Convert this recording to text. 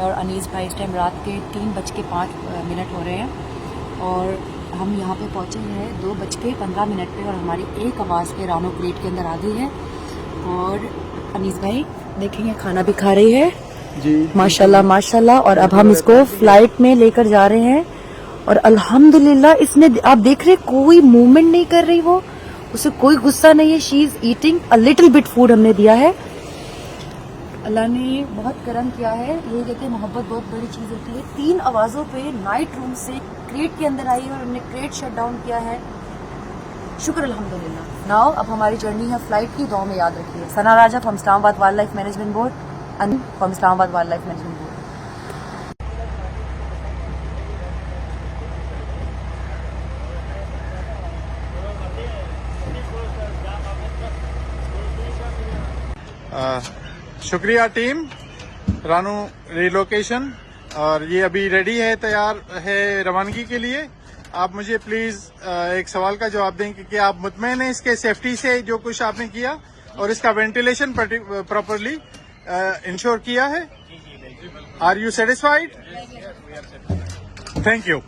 और अनीस भाई इस टाइम रात के 3:05 हो रहे हैं और हम यहाँ पे पहुँचे हैं 2:15 पे और हमारी एक आवाज़ पे रानो प्लेट के अंदर आ गई है। और अनीस भाई देखेंगे खाना भी खा रही है जी, माशाल्लाह माशाल्लाह। और अब हम इसको फ्लाइट में लेकर जा रहे हैं और अल्हम्दुलिल्लाह इसने, आप देख रहे कोई मूवमेंट नहीं कर रही, वो उसे कोई गुस्सा नहीं है। She is eating a little bit food हमने दिया है। अल्लाह ने बहुत करम किया है। ये कहते हैं मोहब्बत बहुत बड़ी चीज़ होती है। 3 आवाज़ों पे नाइट रूम से क्रेट के अंदर आई है और हमने क्रेट शट डाउन किया है। शुक्र अल्हम्दुलिल्लाह। नाउ अब हमारी जर्नी है फ्लाइट की, दुआ में याद रखिए। Sana Raja from Islamabad wild life management board and from Islamabad wild life management board. शुक्रिया टीम रानू रिलोकेशन। और ये अभी रेडी है, तैयार है रवानगी के लिए। आप मुझे प्लीज एक सवाल का जवाब दें कि आप मुतमईन हैं इसके सेफ्टी से, जो कुछ आपने किया, और इसका वेंटिलेशन प्रॉपरली इंश्योर किया है? Are you satisfied? Thank you.